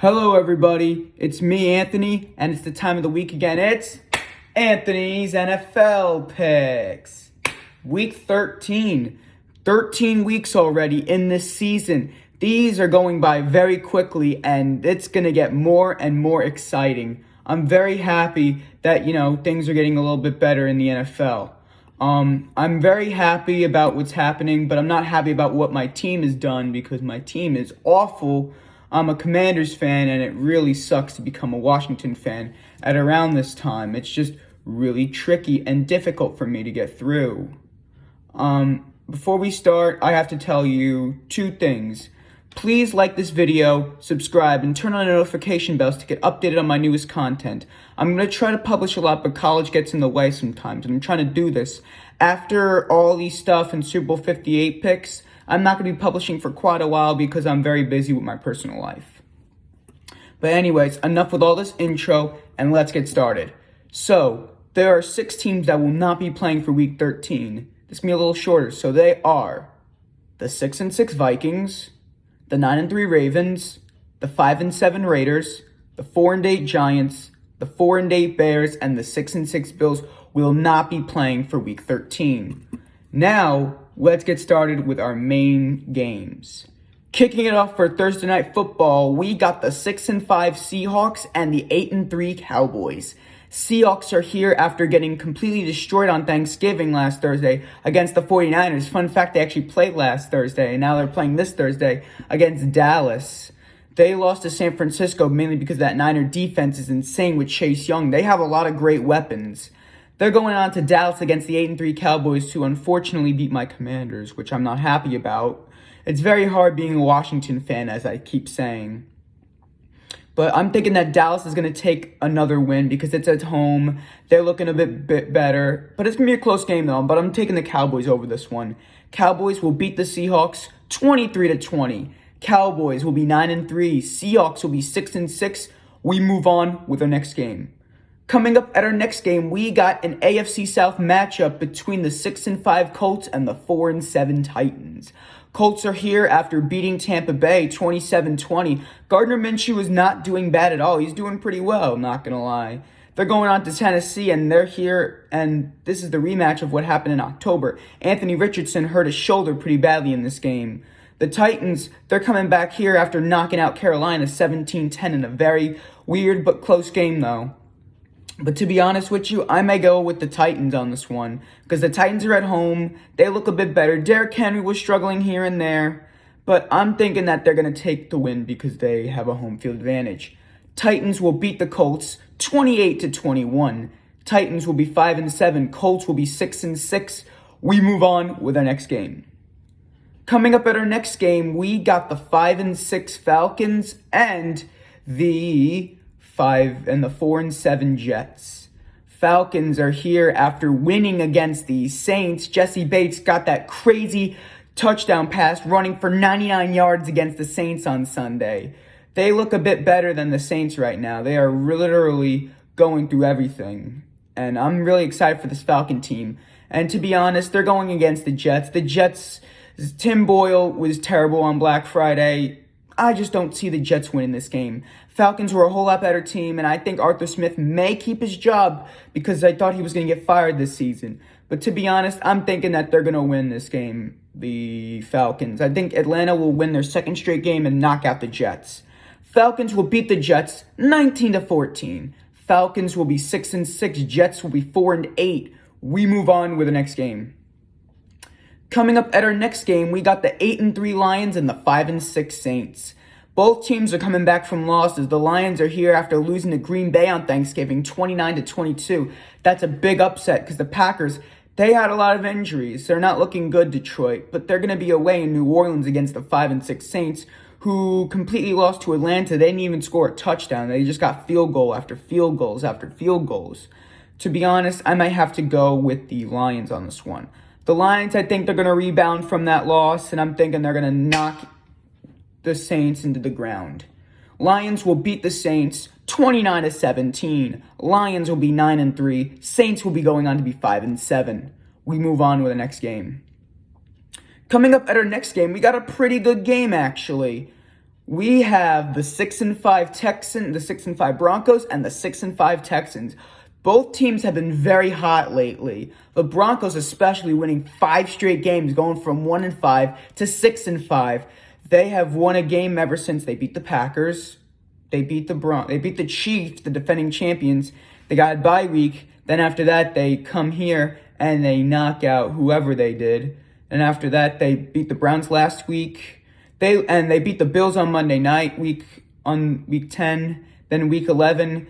Hello, everybody. It's me, Anthony, and it's the time of the week again. It's Anthony's NFL Picks. Week 13. 13 weeks already in this season. These are going by very quickly, and it's going to get more and more exciting. I'm very happy that, things are getting a little bit better in the NFL. I'm very happy about what's happening, but I'm not happy about what my team has done because my team is awful. I'm a Commanders fan, and it really sucks to become a Washington fan at around this time. It's just really tricky and difficult for me to get through. Before we start, I have to tell you two things. Please like this video, subscribe, and turn on the notification bells to get updated on my newest content. I'm going to try to publish a lot, but college gets in the way sometimes, and I'm trying to do this. After all these stuff and Super Bowl 58 picks, I'm not going to be publishing for quite a while because I'm very busy with my personal life. But anyways, enough with all this intro, and let's get started. So, there are 6 teams that will not be playing for Week 13. This will be a little shorter. So they are the 6-6 Vikings, the 9-3 Ravens, the 5-7 Raiders, the 4-8 Giants, the 4-8 Bears, and the 6-6 Bills will not be playing for Week 13. Now, let's get started with our main games. Kicking it off for Thursday Night Football, we got the 6-5 Seahawks and the 8-3 Cowboys. Seahawks are here after getting completely destroyed on Thanksgiving last Thursday against the 49ers. Fun fact, they actually played last Thursday, and now they're playing this Thursday against Dallas. They lost to San Francisco mainly because that Niner defense is insane with Chase Young. They have a lot of great weapons. They're going on to Dallas against the 8-3 Cowboys, who unfortunately beat my Commanders, which I'm not happy about. It's very hard being a Washington fan, as I keep saying. But I'm thinking that Dallas is going to take another win because it's at home. They're looking a bit better. But it's going to be a close game, though. But I'm taking the Cowboys over this one. Cowboys will beat the Seahawks 23-20. Cowboys will be 9-3. Seahawks will be 6-6. We move on with our next game. Coming up at our next game, we got an AFC South matchup between the 6-5 Colts and the 4-7 Titans. Colts are here after beating Tampa Bay 27-20. Gardner Minshew is not doing bad at all. He's doing pretty well, not going to lie. They're going on to Tennessee, and they're here, and this is the rematch of what happened in October. Anthony Richardson hurt his shoulder pretty badly in this game. The Titans, they're coming back here after knocking out Carolina 17-10 in a very weird but close game, though. But to be honest with you, I may go with the Titans on this one because the Titans are at home. They look a bit better. Derrick Henry was struggling here and there, but I'm thinking that they're going to take the win because they have a home field advantage. Titans will beat the Colts 28-21. Titans will be 5-7. Colts will be 6-6. We move on with our next game. Coming up at our next game, we got the 5-6 Falcons and the 4-7 Jets. Falcons are here after winning against the Saints. Jesse Bates got that crazy touchdown pass running for 99 yards against the Saints on Sunday. They look a bit better than the Saints right now. They are literally going through everything. And I'm really excited for this Falcon team. And to be honest, they're going against the Jets. The Jets, Tim Boyle was terrible on Black Friday. I just don't see the Jets winning this game. Falcons were a whole lot better team, and I think Arthur Smith may keep his job because I thought he was going to get fired this season. But to be honest, I'm thinking that they're going to win this game, the Falcons. I think Atlanta will win their second straight game and knock out the Jets. Falcons will beat the Jets 19-14. Falcons will be 6-6. Jets will be 4-8. We move on with the next game. Coming up at our next game, we got the 8-3 Lions and the 5-6 Saints. Both teams are coming back from losses. The Lions are here after losing to Green Bay on Thanksgiving 29-22. That's a big upset because the Packers, they had a lot of injuries. They're not looking good, Detroit, but they're going to be away in New Orleans against the 5-6 Saints, who completely lost to Atlanta. They didn't even score a touchdown. They just got field goal after field goals after field goals. To be honest, I might have to go with the Lions on this one. The Lions, I think they're going to rebound from that loss, and I'm thinking they're going to knock the Saints into the ground. Lions will beat the Saints 29-17. Lions will be 9-3. Saints will be going on to be 5-7. We move on with the next game. Coming up at our next game, we got a pretty good game, actually. We have the 6-5 the 6-5 Broncos, and the 6-5 Texans. Both teams have been very hot lately. The Broncos especially winning 5 straight games, going from 1-5 to 6-5. They have won a game ever since they beat the Packers. They beat the Chiefs, the defending champions. They got a bye week. Then after that, they come here and they knock out whoever they did. And after that, they beat the Browns last week. They beat the Bills on Monday night, week 10. Then week 11,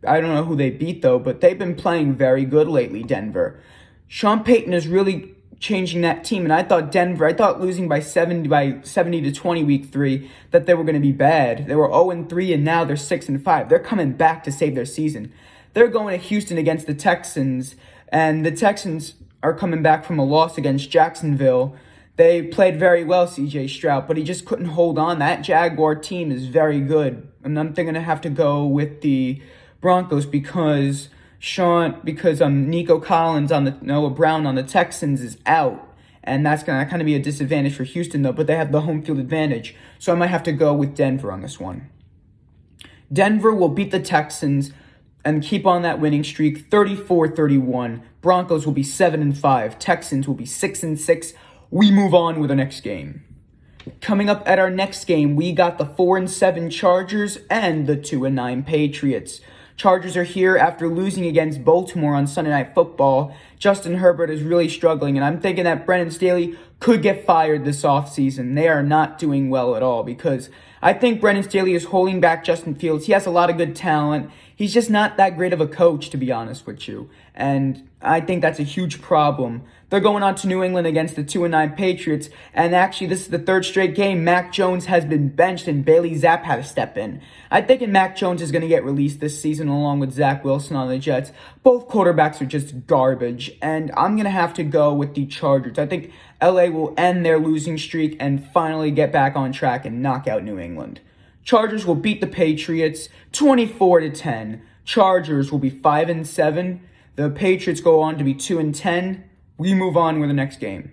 I don't know who they beat though, but they've been playing very good lately, Denver. Sean Payton is really changing that team, and I thought losing by 70 to 20 week 3, that they were going to be bad. They were 0-3, and now they're 6-5. They're coming back to save their season. They're going to Houston against the Texans, and the Texans are coming back from a loss against Jacksonville. They played very well, C.J. Stroud, but he just couldn't hold on. That Jaguar team is very good, and I'm going to have to go with the Broncos because Nico Collins Noah Brown on the Texans is out, and that's going to kind of be a disadvantage for Houston, though, but they have the home field advantage, so I might have to go with Denver on this one. Denver will beat the Texans and keep on that winning streak, 34-31. Broncos will be 7-5. Texans will be 6-6. We move on with the next game. Coming up at our next game, we got the 4-7 Chargers and the 2-9 Patriots. Chargers are here after losing against Baltimore on Sunday Night Football. Justin Herbert is really struggling, and I'm thinking that Brandon Staley could get fired this offseason. They are not doing well at all because I think Brandon Staley is holding back Justin Fields. He has a lot of good talent. He's just not that great of a coach, to be honest with you. And I think that's a huge problem. They're going on to New England against the 2-9 Patriots. And actually, this is the third straight game. Mac Jones has been benched and Bailey Zapp had to step in. I think Mac Jones is going to get released this season along with Zach Wilson on the Jets. Both quarterbacks are just garbage. And I'm going to have to go with the Chargers. I think LA will end their losing streak and finally get back on track and knock out New England. Chargers will beat the Patriots 24-10. Chargers will be 5-7. The Patriots go on to be 2-10. We move on with the next game.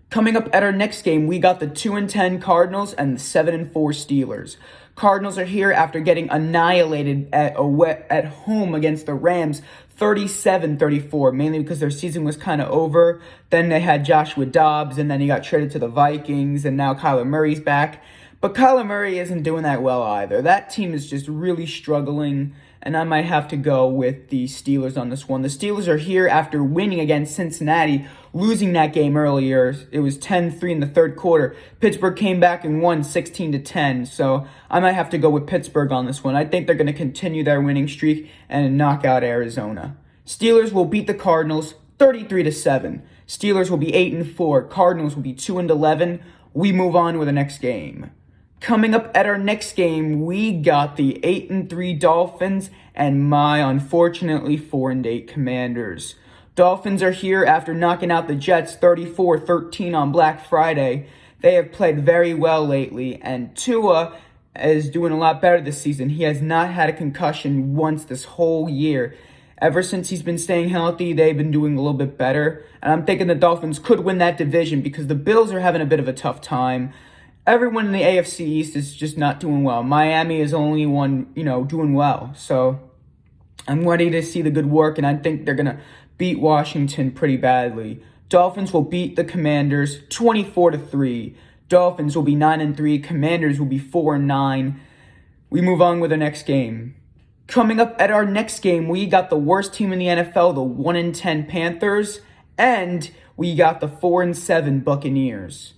Coming up at our next game, we got the 2-10 Cardinals and the 7-4 Steelers. Cardinals are here after getting annihilated at home against the Rams, 37-34, mainly because their season was kind of over. Then they had Joshua Dobbs, and then he got traded to the Vikings, and now Kyler Murray's back. But Kyler Murray isn't doing that well either. That team is just really struggling, and I might have to go with the Steelers on this one. The Steelers are here after winning against Cincinnati, losing that game earlier. It was 10-3 in the third quarter. Pittsburgh came back and won 16-10, so I might have to go with Pittsburgh on this one. I think they're going to continue their winning streak and knock out Arizona. Steelers will beat the Cardinals 33-7. Steelers will be 8-4. Cardinals will be 2-11. We move on with the next game. Coming up at our next game, we got the 8-3 Dolphins and my unfortunately 4-8 Commanders. Dolphins are here after knocking out the Jets 34-13 on Black Friday. They have played very well lately, and Tua is doing a lot better this season. He has not had a concussion once this whole year. Ever since he's been staying healthy, they've been doing a little bit better. And I'm thinking the Dolphins could win that division because the Bills are having a bit of a tough time. Everyone in the AFC East is just not doing well. Miami is the only one, doing well. So I'm ready to see the good work, and I think they're going to beat Washington pretty badly. Dolphins will beat the Commanders 24-3. Dolphins will be 9-3. Commanders will be 4-9. We move on with the next game. Coming up at our next game, we got the worst team in the NFL, the 1-10 Panthers, and we got the 4-7 Buccaneers.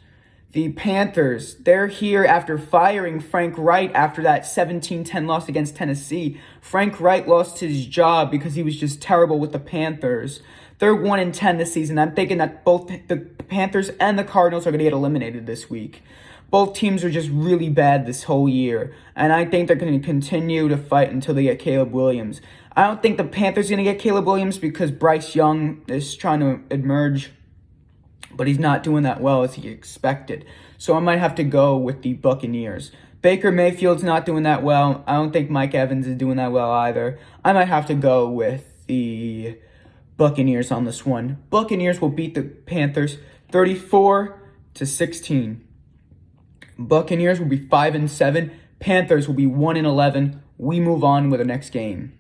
The Panthers, they're here after firing Frank Reich after that 17-10 loss against Tennessee. Frank Reich lost his job because he was just terrible with the Panthers. They're 1-10 this season. I'm thinking that both the Panthers and the Cardinals are going to get eliminated this week. Both teams are just really bad this whole year, and I think they're going to continue to fight until they get Caleb Williams. I don't think the Panthers are going to get Caleb Williams because Bryce Young is trying to emerge, but he's not doing that well as he expected. So I might have to go with the Buccaneers. Baker Mayfield's not doing that well. I don't think Mike Evans is doing that well either. I might have to go with the Buccaneers on this one. Buccaneers will beat the Panthers 34-16. Buccaneers will be 5-7. Panthers will be 1-11. We move on with the next game.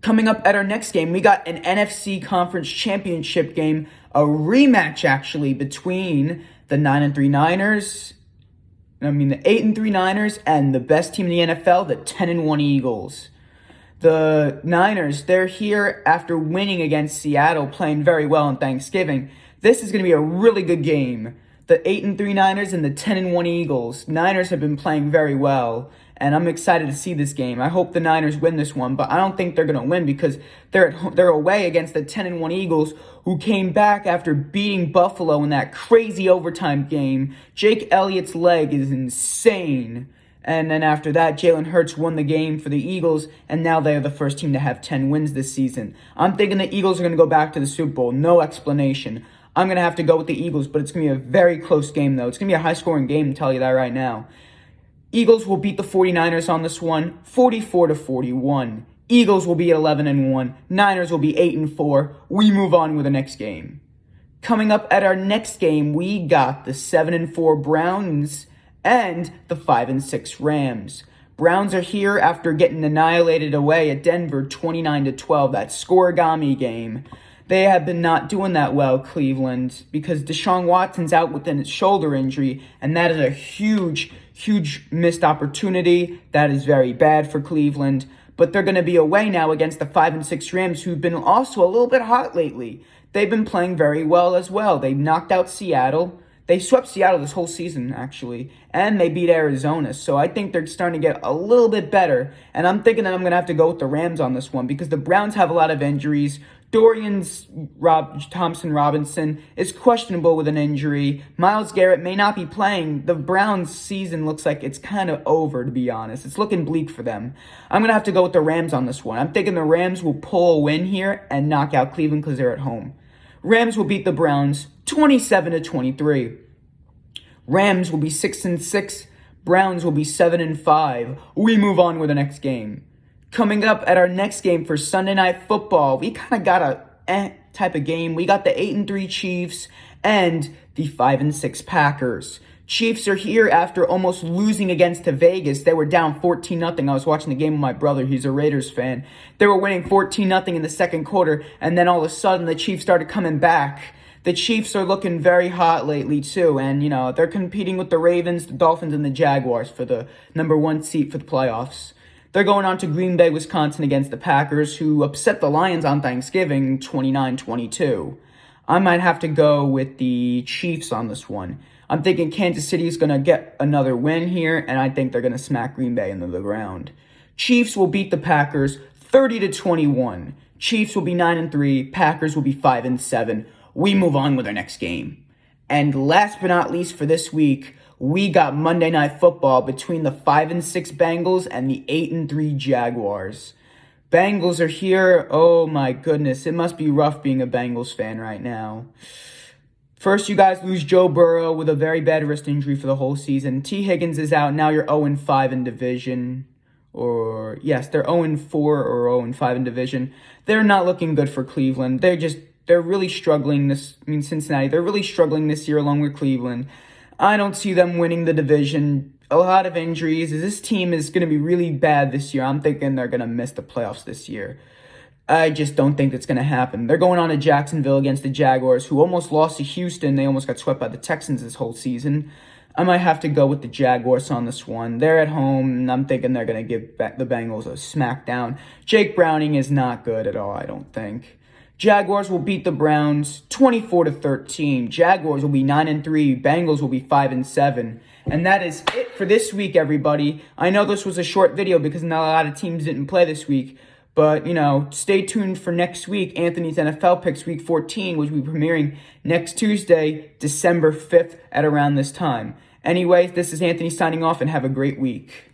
Coming up at our next game, we got an NFC Conference Championship game, a rematch actually between the 8-3 Niners and the best team in the NFL, the 10-1 Eagles. The Niners, they're here after winning against Seattle, playing very well on Thanksgiving. This is going to be a really good game. The 8-3 Niners and the 10-1 Eagles. Niners have been playing very well, and I'm excited to see this game. I hope the Niners win this one, but I don't think they're going to win because they're away against the 10-1 Eagles, who came back after beating Buffalo in that crazy overtime game. Jake Elliott's leg is insane. And then after that, Jalen Hurts won the game for the Eagles, and now they are the first team to have 10 wins this season. I'm thinking the Eagles are going to go back to the Super Bowl. No explanation. I'm going to have to go with the Eagles, but it's going to be a very close game, though. It's going to be a high-scoring game, I'll tell you that right now. Eagles will beat the 49ers on this one, 44-41. Eagles will be 11-1. Niners will be 8-4. We move on with the next game. Coming up at our next game, we got the 7-4 Browns and the 5-6 Rams. Browns are here after getting annihilated away at Denver 29-12, that scoregami game. They have been not doing that well, Cleveland, because Deshaun Watson's out with a shoulder injury, and that is a huge missed opportunity. That is very bad for Cleveland. But they're going to be away now against the 5-6 Rams, who've been also a little bit hot lately. They've been playing very well as well. They knocked out Seattle. They swept Seattle this whole season, actually, and they beat Arizona. So I think they're starting to get a little bit better, and I'm thinking that I'm going to have to go with the Rams on this one because the Browns have a lot of injuries. Dorian's Thompson Robinson is questionable with an injury. Myles Garrett may not be playing. The Browns' season looks like it's kind of over, to be honest. It's looking bleak for them. I'm going to have to go with the Rams on this one. I'm thinking the Rams will pull a win here and knock out Cleveland because they're at home. Rams will beat the Browns 27-23. Rams will be 6-6. Browns will be 7-5. We move on with the next game. Coming up at our next game for Sunday Night Football, we kind of got a type of game. We got the 8-3 Chiefs and the 5-6 Packers. Chiefs are here after almost losing against Vegas. They were down 14-0. I was watching the game with my brother. He's a Raiders fan. They were winning 14-0 in the second quarter, and then all of a sudden the Chiefs started coming back. The Chiefs are looking very hot lately, too, and, they're competing with the Ravens, the Dolphins, and the Jaguars for the number one seat for the playoffs. They're going on to Green Bay, Wisconsin against the Packers, who upset the Lions on Thanksgiving 29-22. I might have to go with the Chiefs on this one. I'm thinking Kansas City is going to get another win here, and I think they're going to smack Green Bay into the ground. Chiefs will beat the Packers 30-21. Chiefs will be 9-3. Packers will be 5-7. We move on with our next game. And last but not least for this week, we got Monday Night Football between the 5-6 Bengals and the 8-3 Jaguars. Bengals are here. Oh my goodness, it must be rough being a Bengals fan right now. First, you guys lose Joe Burrow with a very bad wrist injury for the whole season. T. Higgins is out. Now you're 0-5 in division. They're 0-4 or 0-5 in division. They're not looking good for Cleveland. They're really struggling Cincinnati. They're really struggling this year along with Cleveland. I don't see them winning the division. A lot of injuries. This team is going to be really bad this year. I'm thinking they're going to miss the playoffs this year. I just don't think that's going to happen. They're going on to Jacksonville against the Jaguars, who almost lost to Houston. They almost got swept by the Texans this whole season. I might have to go with the Jaguars on this one. They're at home, and I'm thinking they're going to give the Bengals a smackdown. Jake Browning is not good at all, I don't think. Jaguars will beat the Browns 24-13. Jaguars will be 9-3. Bengals will be 5-7. And that is it for this week, everybody. I know this was a short video because not a lot of teams didn't play this week. But, stay tuned for next week, Anthony's NFL Picks Week 14, which will be premiering next Tuesday, December 5th at around this time. Anyways, this is Anthony signing off, and have a great week.